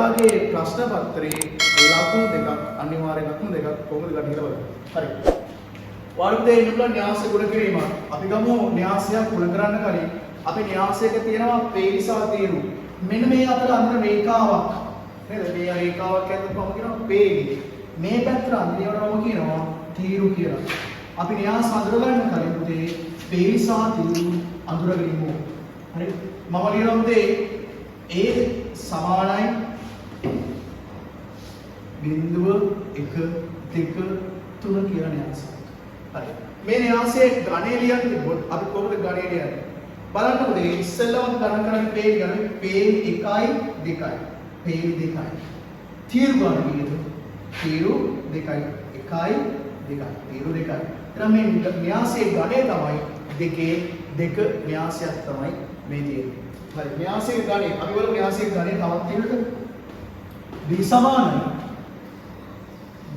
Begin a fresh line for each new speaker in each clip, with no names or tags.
ඔයාගේ ප්‍රශ්න පත්‍රයේ ලකුණු දෙකක් අනිවාර්ය ලකුණු දෙකක් කොහොමද ගන්න කියලා බලන්න. හරි. වර්ගයේ ඉන්නුලා න්‍යාස ගුණ කිරීම. අපි ගමු න්‍යාසයක් ගුණ කරන්න කලින් අපි න්‍යාසයක තියෙනවා පේලිසා තීරු. මෙන්න මේ අතර අnder රේඛාවක්. නේද? මේ රේඛාවක් ඇතුළත කොහොමද කියනවා පේලි. මේ පැත්තට අන්තිමටම කියනවා තීරු කියලා. අපි න්‍යාස අඳුර ගන්න කලින් පුතේ පේලිසා තීරු අඳුරගනිමු. හරි. මම ලියනවා පුතේ A සමානයි බිඳුව 1 2 3 කියලා න්‍යාසයක්. හරි. මේ න්‍යාසයේ ගණේ ලියන්න තිබ්බොත් අපි කොහොමද ගණේ ලියන්නේ? බලන්න පුතේ ඉස්සෙල්ලාම ගණන් කරන්නේ පේල් ගණන්. පේල් 1යි 2යි. පේල් 2යි. තීරු ගණන් කීයද? තීරු 2යි 1යි 2යි. තීරු 2යි. එතන මේ න්‍යාසයේ ගණේ තමයි දෙකේ දෙක න්‍යාසයක් තමයි මේ තියෙන්නේ. හරි. න්‍යාසයේ ගණේ අපි බලමු න්‍යාසයේ ගණේ තවත් තියෙනද? b සමානයි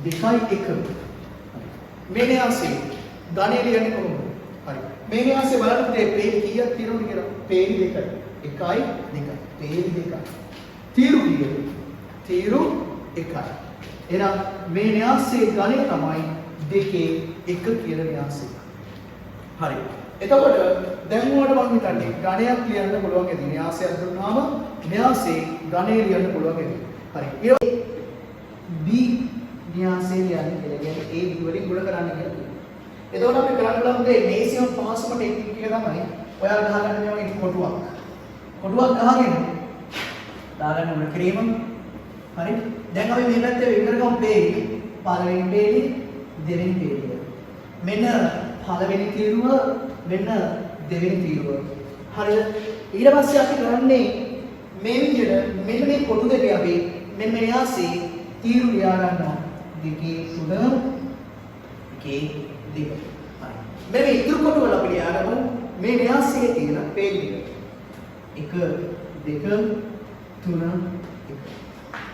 2යි 1. මේ න්‍යාසයේ ගණේ ලියන්නේ කොහොමද? හරි. මේ න්‍යාසයේ බලන්න පුතේ පේල් කීයක් තියෙනවද කියලා. පේල් 2යි 1යි 2යි. පේල් 2යි. තීරු කීයද? තීරු 1යි. එහෙනම් මේ න්‍යාසයේ ගණේ තමයි දෙකේ 1 කියන න්‍යාසය. හරි. එතකොට දැන් උඩට මම හිතන්නේ ගණයක් ලියන්න පුළුවන් ඇති. න්‍යාසයක් දුන්නාම න්‍යාසයේ ගණේ ලියන්න පුළුවන් ඇති. හරි. ඒ B න්‍යාසයේ ලියන්න කියලා කියන්නේ A B වලින් ගුණ කරන්න කියලා. එතකොට අපි කරන්න බලමු මේ මේසියම් පාසම ටෙක්නික් එක තමයි ඔයාලා ගහගන්න මේ වගේ කොටුවක්. කොටුවක් ගහගෙන දාගන්න උන ක්‍රීම. හරි. දැන් අපි මේ පැත්තේ වෙන් කරගමු පේලි. පළවෙනි පේලි, දෙවෙනි පේලි. මෙන්න පළවෙනි තීරුව මෙන්න දෙවෙනි තීරුව. හරිද? ඊට පස්සේ අපි කරන්නේ මේ විදිහට මෙන්න මේ කොටු දෙකේ අපි මෙන්න මේ න්‍යාසයේ තීරු ලියා ගන්නවා. දෙකේ 3 එකේ 2. හරි. මේ ඉතුරු කොටු වල අපි ලියා ගමු මේ න්‍යාසයේ තියෙන පේලි ටික. 1 2 3 1.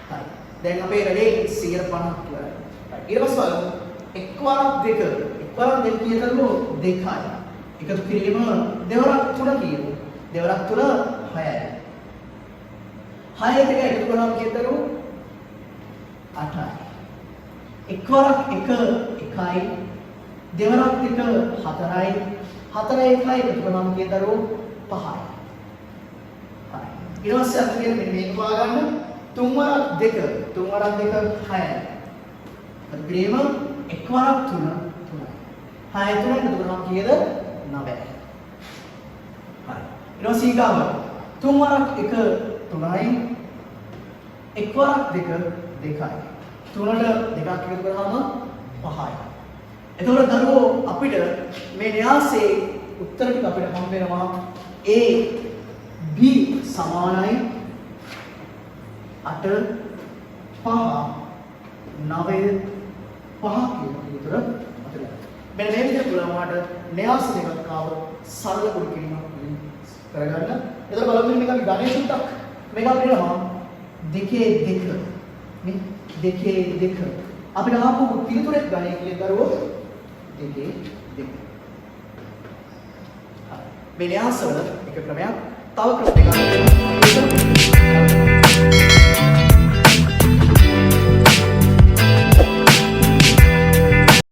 හරි. දැන් අපේ වැඩේ 150ක් කියලා. හරි. ඊට පස්සේ බලමු එක් වරක් දෙක. එක් වරක් දෙක කියනකොට 2යි. එකතු කිරීම දෙවරක් 3 කියමු. දෙවරක් 3 6යි. 6 දෙක එකතු කරාම කියතරු 8යි. එක්වරක් 1 1යි. දෙවරක් 1 4යි. 4 1යි එකතු කරාම කියතරු 5යි. හරි. ඊට පස්සේ අපි කියන්නේ මෙන්න මේක හොයාගන්න. 3 වරක් 2 3 වරක් 2 6යි. එකතු කිරීම එක්වරක් 3 3යි. 6 3 එකතු කරාම කීයද? 9යි. හරි. ඊට පස්සේ ඊගාව 3 වරක් 1 3යි. එක්වරක් 2 2යි. 3ට 2ක් එකතු කරාම 5යි. එතකොට දරුවෝ අපිට මේ න්‍යාසයේ උත්තර ටික අපිට හම් වෙනවා A B සමානයි 8 5 9 5 කියන උත්තර අපිට. මෙන්න මේ විදිහට පුළාමාට න්‍යාස දෙකක් ආව සරල කුඩු කිරීමක් කරගන්න. එතකොට බලමු මේක අපි ගණේ සුට්ටක් මේක අපිට එනවා දෙකේ 2 නේ දෙකේ 2 අපිට ආපු පිළිතුරේ ගණේ කියලා දරුවෝ දෙකේ 2. හරි. මේ න්‍යාසවල එක ක්‍රමයක් තව ක්‍රම දෙකක්